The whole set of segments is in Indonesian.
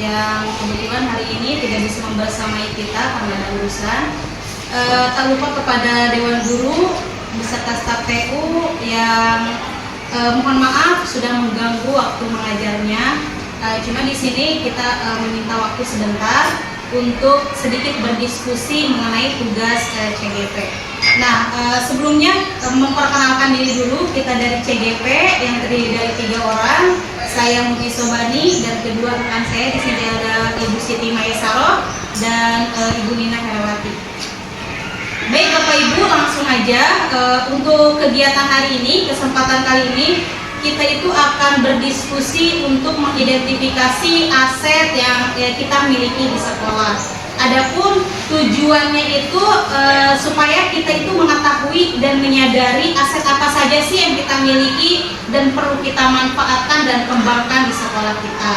yang kebetulan hari ini tidak bisa membersamai kita karena ada urusan. Tak lupa kepada Dewan Guru beserta staf TU yang mohon maaf sudah mengganggu waktu mengajarnya. Cuma di sini kita meminta waktu sebentar untuk sedikit berdiskusi mengenai tugas CGP. Nah, sebelumnya memperkenalkan diri dulu, kita dari CGP yang terdiri dari 3 orang. Saya Muti Sobani dan kedua rekan saya di sini ada Ibu Siti Maesaro dan Ibu Nina Herawati. Baik Bapak Ibu, langsung aja untuk kegiatan hari ini, kesempatan kali ini kita itu akan berdiskusi untuk mengidentifikasi aset yang kita miliki di sekolah. Adapun tujuannya itu supaya kita itu mengetahui dan menyadari aset apa saja sih yang kita miliki dan perlu kita manfaatkan dan kembangkan di sekolah kita.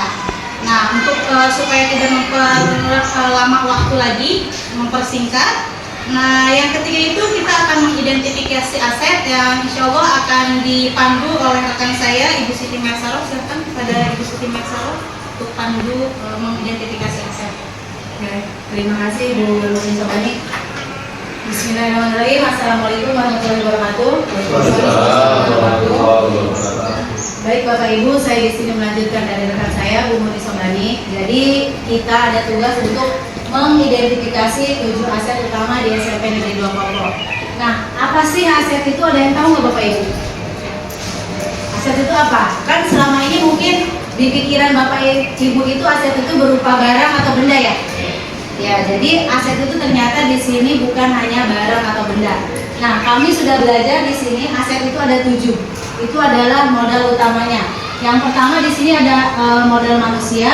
Nah, untuk supaya tidak memperlama waktu lagi, mempersingkat. Nah, yang ketiga itu kita akan mengidentifikasi aset yang insya Allah akan dipandu oleh rekan saya, Ibu Siti Maesaro. Silakan kepada Ibu Siti Maesaro untuk pandu mengidentifikasi aset. Oke, terima kasih Bu Muti Sobani. Bismillahirrahmanirrahim. Assalamualaikum warahmatullahi wabarakatuh. Baik Bapak Ibu, saya di sini melanjutkan dari rekan saya Bu Muti Sobani. Jadi kita ada tugas untuk mengidentifikasi 7 aset utama di SMP Negeri 2 Koplo. Nah, apa sih aset itu? Ada yang tahu nggak Bapak Ibu? Aset itu apa? Kan selama ini mungkin di pikiran Bapak Ibu itu aset itu berupa barang atau benda ya? Ya, jadi aset itu ternyata di sini bukan hanya barang atau benda. Nah, kami sudah belajar di sini aset itu ada 7. Itu adalah modal utamanya. Yang pertama di sini ada modal manusia,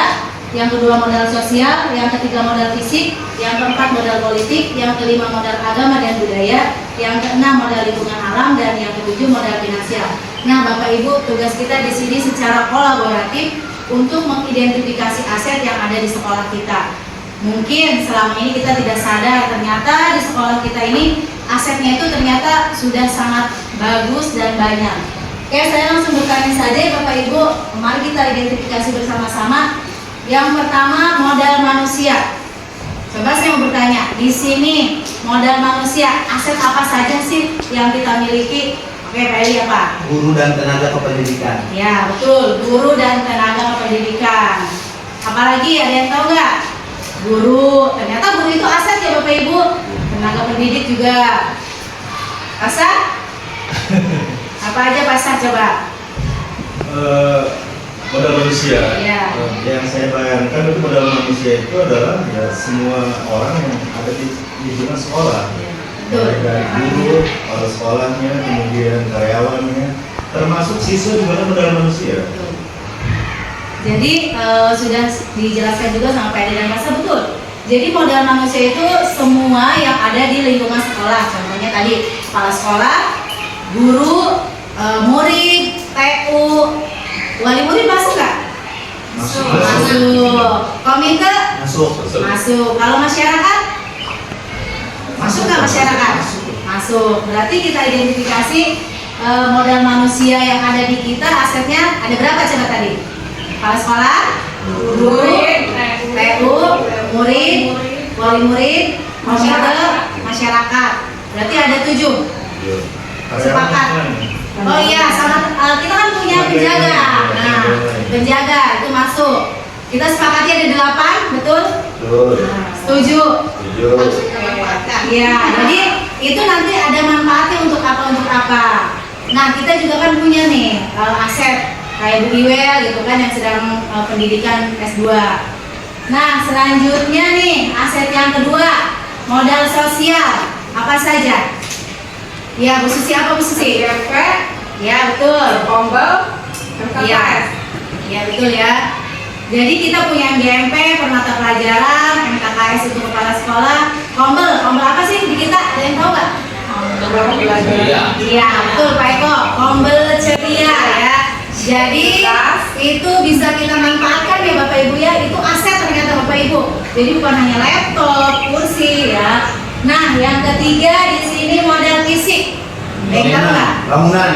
yang kedua modal sosial, yang ketiga modal fisik, yang keempat modal politik, yang kelima modal agama dan budaya, yang keenam modal lingkungan alam, dan yang ketujuh modal finansial. Nah, Bapak Ibu, tugas kita di sini secara kolaboratif untuk mengidentifikasi aset yang ada di sekolah kita. Mungkin selama ini kita tidak sadar ternyata di sekolah kita ini asetnya itu ternyata sudah sangat bagus dan banyak. Oke, saya langsung bertanya saja Bapak Ibu, mari kita identifikasi bersama-sama. Yang pertama modal manusia. Coba saya mau bertanya, di sini modal manusia aset apa saja sih yang kita miliki? Oke, Pak Eli apa? Guru dan tenaga kependidikan. Ya betul, guru dan tenaga kependidikan. Apalagi ada yang tahu nggak? Guru, ternyata guru itu aset ya Bapak Ibu. Tenaga pendidik juga. Pasar? Apa aja pasar coba? Modal manusia. Ya. Yang saya bayangkan itu modal manusia itu adalah ya semua orang yang ada di lingkungan sekolah. Betul. Dari guru, kepala sekolahnya, kemudian karyawannya, termasuk siswa juga modal manusia. Betul. Jadi sudah dijelaskan juga sama Pak Edi dan Masa, betul. Jadi modal manusia itu semua yang ada di lingkungan sekolah. Contohnya tadi kepala sekolah, guru, murid, TU, wali murid masuk nggak? Masuk. Masuk. Komite? Masuk. Masuk. Kalau masyarakat? Masuk nggak masyarakat? Masuk. Berarti kita identifikasi modal manusia yang ada di kita, asetnya ada berapa coba tadi? Kepala sekolah, guru, TU, murid, wali murid, komite, masyarakat. Berarti ada 7. Sepakat. Oh iya, sama kita kan punya penjaga. Nah, penjaga itu masuk. Kita sepakati ada 8, betul? Betul. Setuju? Setuju. Ya, jadi itu nanti ada manfaatnya untuk apa? Nah, kita juga kan punya nih aset kayak Bu Iwel gitu kan yang sedang pendidikan S2. Nah, selanjutnya nih aset yang kedua, modal sosial. Apa saja? Ya, Bu Susi apa Bu Susi? GMP, Ya, betul. Kombel, Iya. Ya, betul ya. Jadi kita punya GMP per mata pelajaran, MKKS untuk kepala sekolah, Kombel apa sih di kita? Ada yang tahu nggak? beberapa pelajaran. Iya, betul Pak Eko. Kombel ceria ya. Jadi itu bisa kita manfaatkan ya Bapak Ibu ya. Itu aset ternyata Bapak Ibu. Jadi bukan hanya laptop, kursi ya. Nah, yang ketiga di sini modal fisik. Baik nggak? Bangunan.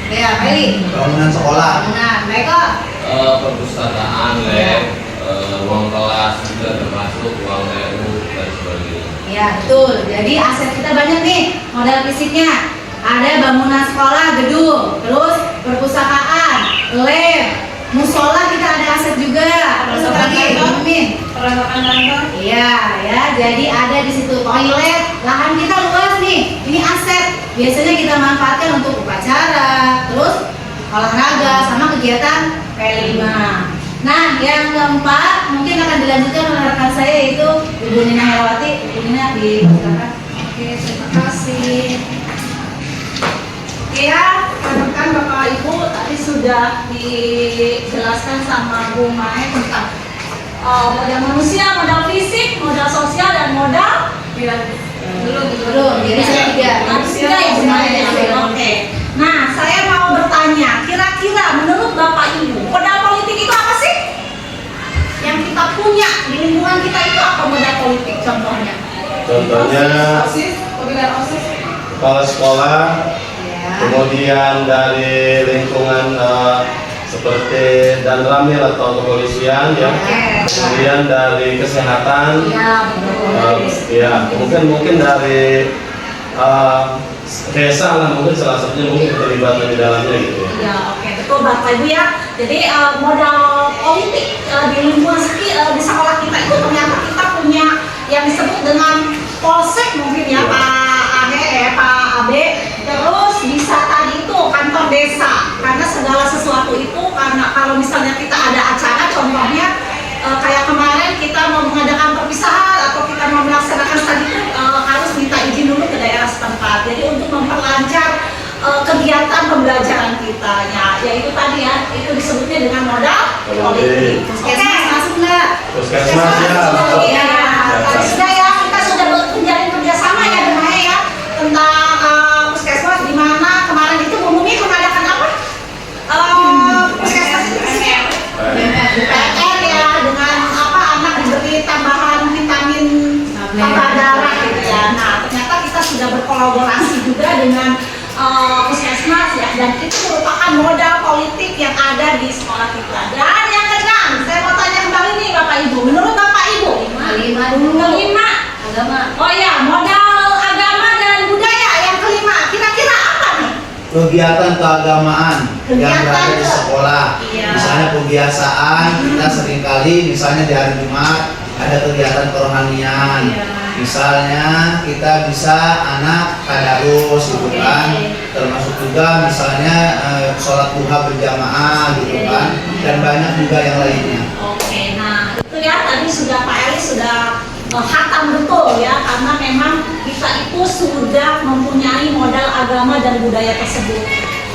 Ya, Eli. Bangunan sekolah. Nah, Baik kok. Perpustakaan, lab, ruang kelas, Ya betul. Jadi aset kita banyak nih, modal fisiknya. Ada bangunan sekolah, gedung, terus perpustakaan, lab, musola kita ada aset juga. Terus apa lagi? Min. Perlengkapan kantor. Iya, ya. Jadi ada di situ toilet. Lahan kita luas nih. Ini aset. Biasanya kita manfaatkan untuk upacara, terus olahraga sama kegiatan P5. Nah, yang keempat mungkin akan dilanjutkan oleh rekan saya yaitu Ibu Nina Herawati. Ibu Nina dipersilakan. Oke, terima kasih. Ya, rekan Bapak Ibu tadi sudah dijelaskan sama Bu Mae tentang modal manusia, modal fisik, modal sosial, dan modal Belum. Jadi saya tiga. manusia ya semuanya. Oke. Nah, saya mau bertanya, kira-kira menurut Bapak Ibu, modal politik itu apa sih? Yang kita punya di lingkungan kita itu apa modal politik contohnya? Contohnya Pemilihan OSIS. kepala sekolah, Ya. kemudian dari lingkungan seperti dan ramil atau kepolisian ya, kemudian dari kesehatan, Ya, betul. ya mungkin dari desa lah, mungkin salah satunya mungkin keterlibatan di dalamnya gitu ya. Ya, oke, betul Bapak Ibu ya. Jadi modal politik di lingkungan di sekolah kita itu ternyata kita punya yang disebut dengan polsek mungkin ya Pak Age, Pak Abe. Terus bisa tadi itu kantor desa, karena segala sesuatu itu karena kalau misalnya kita ada acara, contohnya kayak kemarin kita mau mengadakan perpisahan atau kita mau melaksanakan tadi itu harus minta izin dulu ke daerah setempat. Jadi untuk memperlancar kegiatan pembelajaran kita, ya itu tadi ya, itu disebutnya dengan modal politik. Puskesmas masuk nggak? Puskesmas ya. Iya, tadi sudah ya, kita sudah menjalin kerjasama ya dengan ya tentang puskesmas, di mana kemarin itu Bu Mumi mengadakan apa? Puskesmas itu PN ya, dengan apa anak diberi tambahan vitamin tambah darah gitu ya. Nah, ternyata kita sudah berkolaborasi juga dengan puskesmas ya, dan itu merupakan modal politik yang ada di sekolah kita. Dan yang keenam, saya mau tanya kembali nih Bapak Ibu, menurut Bapak Ibu, Kelima dulu. kelima, Agama. oh ya, modal agama dan budaya yang kelima, kira-kira apa nih? Kegiatan keagamaan yang Kegiatan berada di ke- sekolah. Iya. Misalnya kebiasaan kita seringkali misalnya di hari Jumat ada kegiatan kerohanian. Iya. Misalnya kita bisa anak tadarus gitu kan, termasuk juga misalnya sholat duha berjamaah gitu kan, dan banyak juga yang lainnya. Oke, nah itu ya tadi sudah Pak Eli sudah hatam betul ya, karena memang kita itu sudah mempunyai modal agama dan budaya tersebut.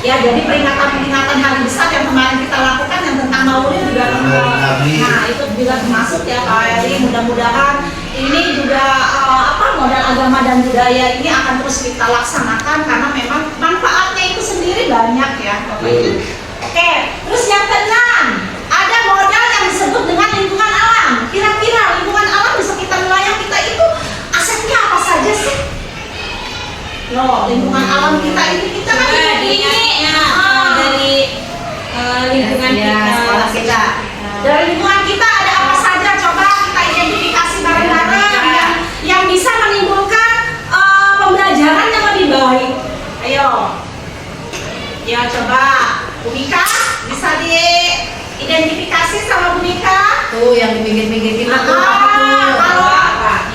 Ya, jadi peringatan-peringatan hari besar yang kemarin kita lakukan yang tentang Maulid juga, Maulid Nabi. nah itu juga termasuk ya Pak Eli. Mudah-mudahan ini juga modal agama dan budaya ini akan terus kita laksanakan karena memang manfaatnya itu sendiri banyak ya Bapak Ibu. Oke, terus yang keenam, ada modal yang disebut dengan lingkungan alam. Kira-kira lingkungan alam di sekitar wilayah kita itu asetnya apa saja sih? Loh, lingkungan alam kita ini kita kan Dari lingkungan Ya, kita. sekolah kita. dari lingkungan kita ada apa saja? Coba kita identifikasi bareng-bareng yang bisa menimbulkan pembelajaran yang lebih baik. Ayo, ya coba Bu Mika bisa diidentifikasi sama Bu Mika. Tuh yang di pinggir-pinggir kita tuh. Kalau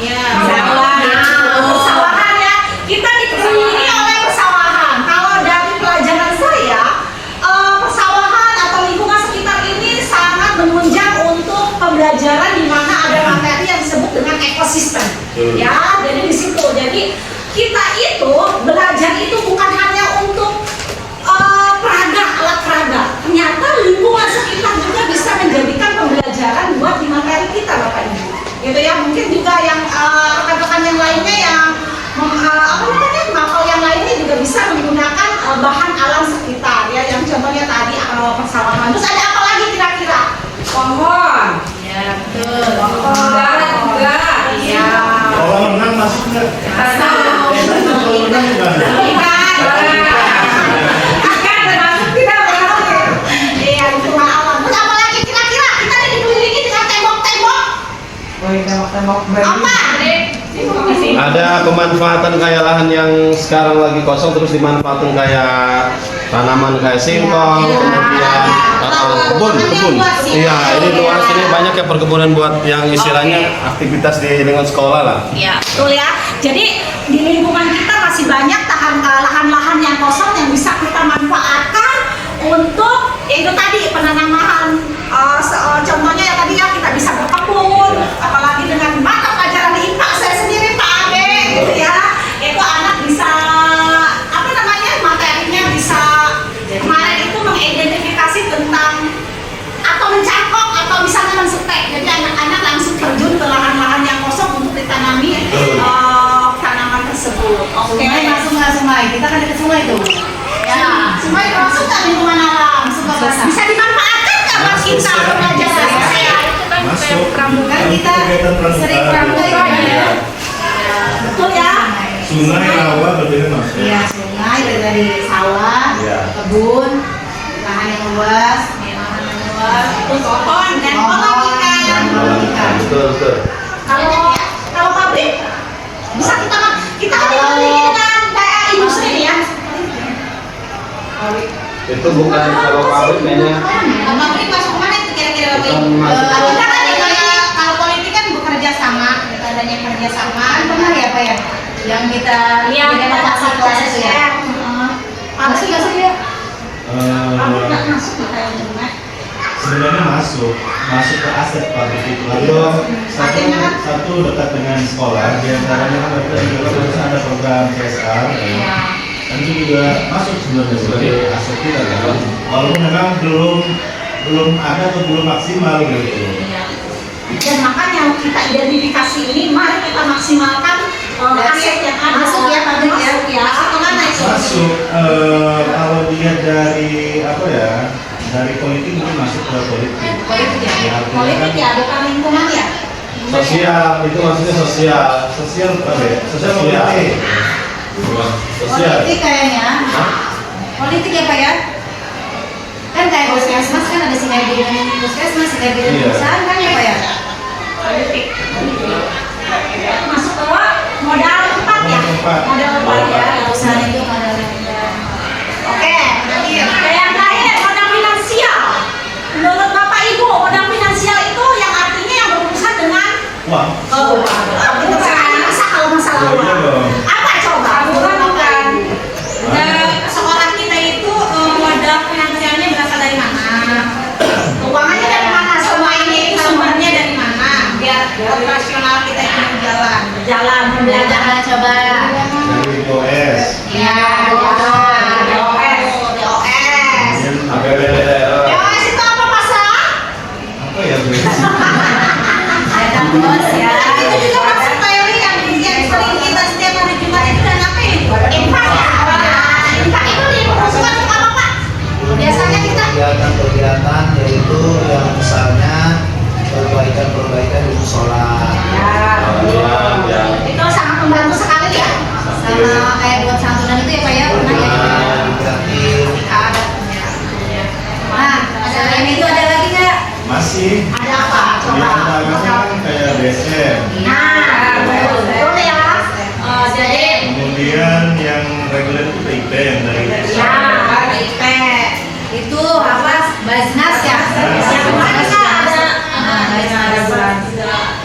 Ya, persawahan ya, kita dikelilingi oleh persawahan. Kalau dari pelajaran saya, persawahan atau lingkungan sekitar ini sangat menunjang untuk pembelajaran di mana ada materi yang disebut dengan ekosistem. Ya, jadi di situ. Jadi kita itu belajar itu bukan hanya untuk peraga, alat peraga. Ternyata lingkungan sekitar juga bisa menjadikan pembelajaran buat di materi kita, Bapak Ibu. Gitu ya, mungkin juga yang rekan-rekan yang lainnya yang mapel yang lainnya juga bisa menggunakan bahan alam sekitar ya, yang contohnya tadi persawahan. Terus ada apa lagi kira-kira? Pohon. Ya, betul. Udara juga. Iya. Kalau renang masuk nggak? Kalau renang gimana? Akan termasuk tidak berarti. Iya, lingkungan alam. Terus apa lagi kira-kira? Kita dikelilingi dengan tembok-tembok. Tembok-tembok Apa? Ada pemanfaatan kayak lahan yang sekarang lagi kosong terus dimanfaatkan kayak tanaman kayak singkong, kemudian kebun. Iya, ini luas, ini banyak ya perkebunan buat yang istilahnya aktivitas di lingkungan sekolah lah. Ya, betul ya. Jadi di lingkungan kita masih banyak lahan-lahan yang kosong yang bisa kita manfaatkan untuk itu tadi penanaman. Contohnya ya tadi ya kita bisa berkebun, apalagi dengan mata pelajaran IPA saya sendiri Pak Ade, gitu ya. Itu anak bisa apa namanya materinya bisa kemarin itu mengidentifikasi tentang atau mencangkok atau misalnya mensetek. Jadi anak-anak langsung terjun ke lahan-lahan yang kosong untuk ditanami tanaman tersebut. Oke. Sungai masuk nggak sungai? Kita kan dekat sungai tuh. Ya, sungai masuk ke lingkungan alam. Bisa dimanfaatkan nggak buat kita pembelajaran? Masuk. Kan kita sering pramuka ya. Betul ya. Sungai, rawa, berbeda masuk. Iya, sungai dari sawah, Iya. kebun, lahan yang luas, Pohon dan kolam ikan. Betul. Kalau pabrik bisa kita kan dibandingin dengan daerah industri ya. Itu bukan kalau pabrik kayaknya. Kalau pabrik masuk mana itu kira-kira Bapak Ibu? Kita kan Kalau politik kan bekerja sama, kita adanya kerja sama. Kan benar ya Pak ya? Yang kita Iya, kita kasih kelas itu ya. Masuk nggak sih ya? pabrik nggak masuk kayak gimana? Sebenarnya masuk ke aset pabrik itu. Satu dekat dengan sekolah, diantaranya kan ada program CSR, dan itu juga masuk sebenarnya sebagai aset kita kan. Walaupun memang belum ada atau belum maksimal gitu. Dan makanya kita identifikasi ini, mari kita maksimalkan aset yang ada. Masuk ya, pabrik ya. Masuk ya. Kemana itu? Masuk kalau dilihat dari apa ya, dari politik mungkin masuk ke politik. Politik ya. Ya, artinya Politik kan ya, bukan lingkungan ya. Sosial, itu maksudnya sosial. sosial apa ya? Sosial politik. Sosial. Politik kayaknya. Politik ya Pak ya? Kan kayak puskesmas kan ada sinergi dengan puskesmas, sinergi dengan Iya. perusahaan kan ya Pak ya? Politik. Masuk ke modal tempat ya. Modal tempat ya. Perusahaan itu modalnya. Oke. Yang terakhir modal finansial. Menurut Bapak Ibu, modal finansial itu yang artinya yang berurusan dengan Wah. masa kalau masalah Iya uang. dong. Apa coba? Bukan. Sekolah kita itu modal finansialnya berasal dari mana? Keuangannya dari mana? Semua ini itu Sumbernya dari mana? Biar operasional kita itu berjalan. berjalan Belajar membelajar. coba. Dari BOS. Iya. DOS. Kemudian APBD daerah. DOS itu apa masalah? apa ya? Ada bos ya. Itu juga masuk teori yang sering kita setiap hari Jumat itu dan apa ya? Infak ya? Infak itu diperuntukkan untuk apa Pak? Biasanya kita Kegiatan yaitu yang misalnya perbaikan di musola. Ya. itu sangat membantu sekali ya. Sama kayak buat santunan itu ya Pak ya. Pernah ya kita. Kreatif. Nah, selain itu ada lagi nggak? Masih. Ada apa? Coba. Yang utamanya kan kayak DSM. Nah, betul ya. Jadi Kemudian yang reguler itu PIP yang dari ya, IP. Itu apa? Basnas ya. Yang kemarin kan ada Basnas ada bulan.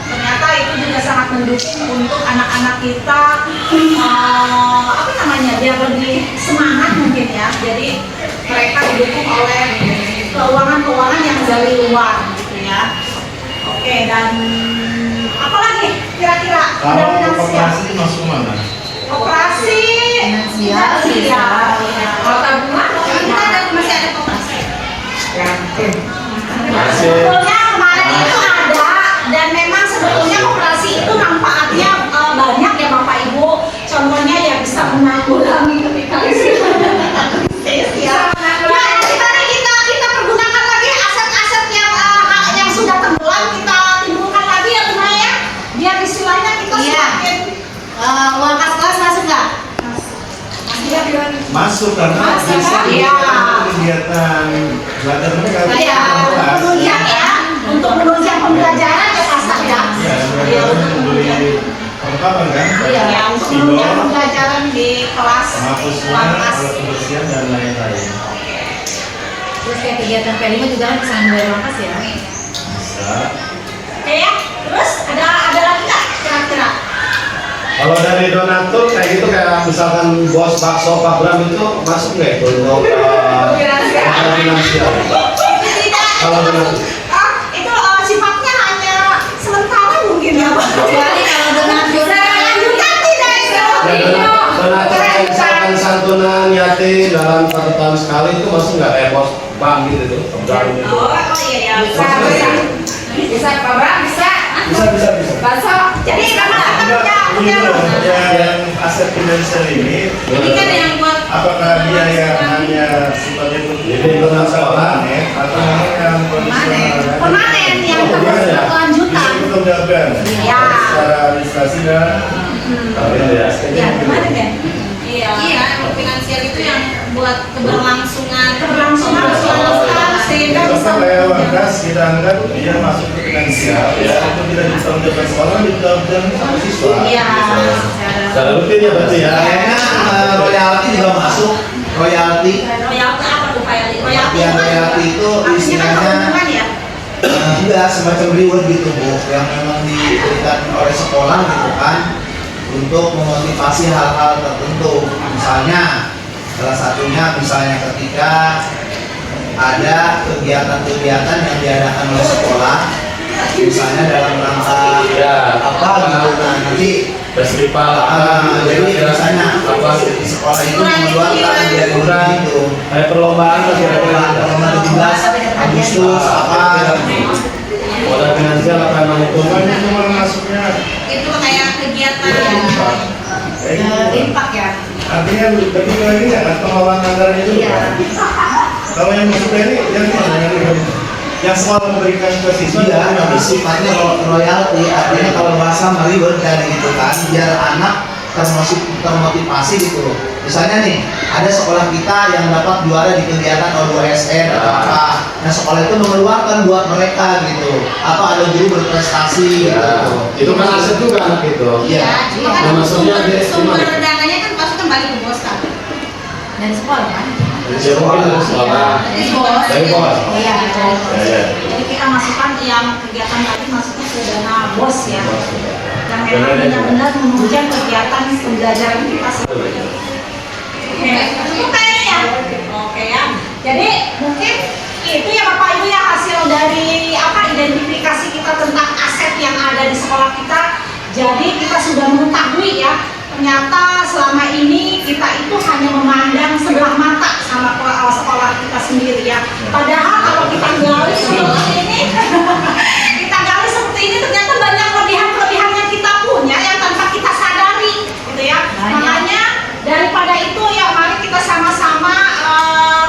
ternyata itu juga sangat mendukung untuk anak-anak kita apa namanya biar lebih semangat mungkin ya. Jadi mereka didukung oleh keuangan yang dari luar gitu ya. Oke, dan apa lagi kira-kira Kalau mudah-mudahan siap. koperasi itu masuk kemana? Operasi Finansial. Kalau tabungan Kita ada masih ada koperasi. Masih. sebetulnya kemarin itu ada dan memang sebetulnya koperasi itu manfaatnya banyak ya Bapak Ibu. Contohnya ya bisa menanggulangi ketika ya. Ya, nanti kita pergunakan lagi aset-aset yang sudah tenggelam kita timbulkan lagi ya Bunda ya. Biar istilahnya kita Iya. semakin Uang kas kelas masuk nggak? Masuk karena Masuk, bisa iya. kegiatan belajar mereka. ya Kelas. untuk menunjang pembelajaran ya Pastor ya. Iya, belajar membeli perlengkapan kan? Iya, Ya, untuk Sidol, menunjang pembelajaran di kelas penghapusnya, kelas. alat pembersihan dan lain-lain. Terus kayak kegiatan P5 juga kan bisa ngambil langkas ya. Bisa. Oke ya, terus ada lagi nggak kira-kira? Kalau dari donatur kayak gitu kayak misalkan bos bakso Pak Bram itu masuk nggak itu untuk finansial? Tidak. Kalau donatur. Itu sifatnya hanya sementara mungkin ya. Kecuali kalau donatur Lanjutkan tidak itu? Donatur kayak misalkan santunan yatim dalam 1 tahun sekali itu masuk nggak bos bank gitu tuh? Bram gitu. Oh iya ya. Bisa Pak Bram, bisa. Bisa. Bakso. Jadi karena kita Yang aset finansial ini, Ini kan yang buat apakah dia yang hanya sifatnya Jadi donatur sekolah. atau memang yang kondisional? permanen yang Oh, terus iya, ya. berkelanjutan. Bisa dipertanggungjawabkan Ya. secara administrasi dan Tapi ya. ya kemarin ya. Iya. iya, emang finansial itu yang buat keberlangsungan Keberlangsungan sehingga Contoh bisa kayak Wakas, kita anggap dia masuk ke finansial, ya itu tidak dipertanggungjawabkan sekolah, dipertanggungjawabkan sama siswa. Iya. Secara rutin ya berarti ya. Kayaknya royalti juga masuk. Royalti Royalti apa tuh Pak Yali? Royalti Yang itu kan royalti itu artinya kan istilahnya keuntungan ya? enggak semacam reward gitu Bu, yang memang diberikan oleh sekolah gitu kan untuk memotivasi hal-hal tertentu. Misalnya salah satunya misalnya ketika ada kegiatan-kegiatan yang diadakan oleh sekolah, misalnya dalam rangka Ya. apa gitu, nah nanti Festival jadi misalnya apa di sekolah itu mengeluarkan dari kurang itu kayak perlombaan lah kira-kira. tanggal 17 Agustus apa Modal finansial apa emang itu? pokoknya cuma masuknya itu kayak kegiatan Impak ya. artinya lebih ke ini ya kan pengelolaan anggaran itu kan. Kalau yang masuknya ini yang mana yang sekolah memberikan ke siswa Iya, tapi sifatnya royalti, artinya kalau bahasa reward dari itu kan, biar anak termotivasi gitu loh. Misalnya nih, ada sekolah kita yang dapat juara di kegiatan O2SN atau apa. Nah sekolah itu mengeluarkan buat mereka gitu. Apa ada guru berprestasi gitu. Itu kan aset juga anak itu. Iya. cuma kan Nah, maksudnya sumber dia- dananya kan pasti kembali ke bos kan. Dari sekolah kan? Ya mungkin dari sekolah. Dari bos. Iya. Ya. Jadi kita masukkan yang kegiatan tadi masuknya ke dana bos ya. Yang memang Benar, ya. benar-benar menunjang kegiatan pembelajaran kita sendiri. Oke, cukup kayaknya ya. Oke ya. Jadi mungkin itu ya Bapak Ibu ya hasil dari identifikasi kita tentang aset yang ada di sekolah kita. Jadi kita sudah mengetahui ya, ternyata selama ini kita itu hanya memandang sebelah mata sama sekolah kita sendiri ya. Padahal kalau kita gali seperti ini, kita gali seperti ini ternyata banyak kelebihan-kelebihan yang kita punya yang tanpa kita sadari, gitu ya. Makanya daripada itu ya mari kita sama-sama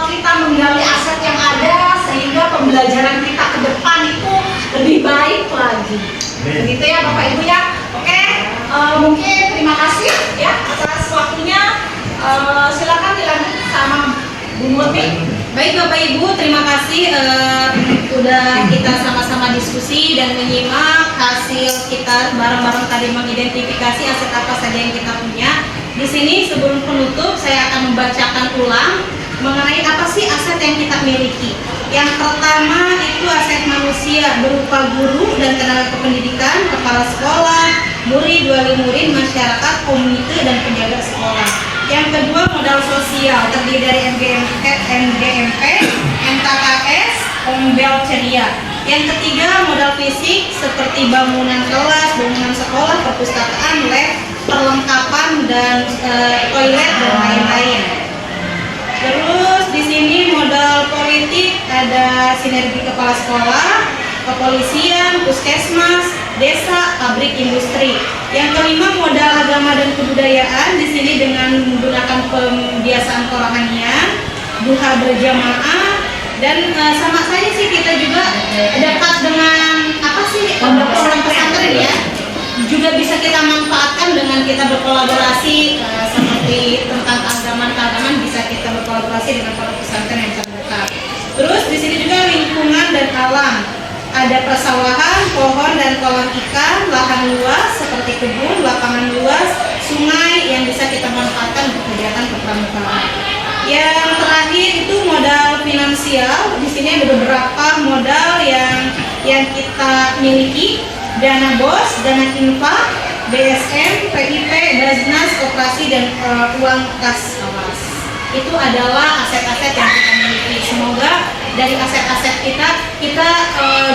kita menggali aset yang ada sehingga pembelajaran kita ke depan itu lebih baik lagi. Begitu ya Bapak Ibu ya. Oke, mungkin terima kasih ya atas waktunya. Silakan dilanjut sama Bu Murti. Baik Bapak Ibu, terima kasih udah kita sama-sama diskusi dan menyimak hasil kita bareng-bareng tadi mengidentifikasi aset apa saja yang kita punya. Di sini sebelum penutup saya akan membacakan ulang mengenai apa sih aset yang kita miliki. Yang pertama itu aset manusia berupa guru dan tenaga kependidikan, kepala sekolah, murid, wali murid, masyarakat, komite, dan penjaga sekolah. Yang kedua modal sosial terdiri dari NGMP, NKKS, Ombel Ceria. Yang ketiga modal fisik seperti bangunan kelas, bangunan sekolah, perpustakaan, lab, perlengkapan dan toilet dan lain-lain. Terus di sini modal politik ada sinergi kepala sekolah, kepolisian, puskesmas, desa, pabrik, industri. Yang kelima modal agama dan kebudayaan di sini dengan menggunakan pembiasaan kerohanian, duha berjamaah, dan sama saja sih kita juga dekat dengan apa sih pondok pesantren ya. Juga bisa kita manfaatkan dengan kita berkolaborasi seperti tentang keagamaan bisa kita berkolaborasi dengan pondok pesantren yang terdekat. Terus di sini juga lingkungan dan alam. Ada persawahan, pohon dan kolam ikan, lahan luas seperti seperti kebun, lapangan luas, sungai yang bisa kita manfaatkan untuk kegiatan kepramukaan. Yang terakhir itu modal finansial. Di sini ada beberapa modal yang kita miliki: dana BOS, dana infak, BSM, PIP, Basnas, koperasi, dan uang kas awas. Itu adalah aset-aset yang kita miliki. Semoga dari aset-aset kita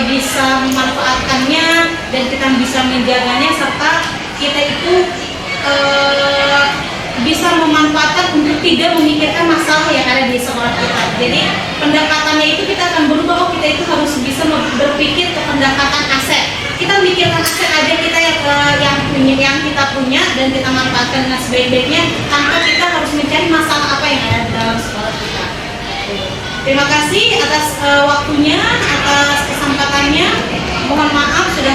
bisa memanfaatkannya dan kita bisa menjaganya, serta kita itu bisa memanfaatkan untuk tidak memikirkan masalah yang ada di sekolah kita. Jadi pendekatannya itu kita akan berubah. Kita itu harus bisa berpikir ke pendekatan aset. Kita mikirkan aset aja kita yang kita punya dan kita manfaatkan dengan sebaik-baiknya, tanpa kita harus mencari masalah apa yang ada di dalam sekolah kita. Terima kasih atas waktunya, atas kesempatannya. Mohon maaf sudah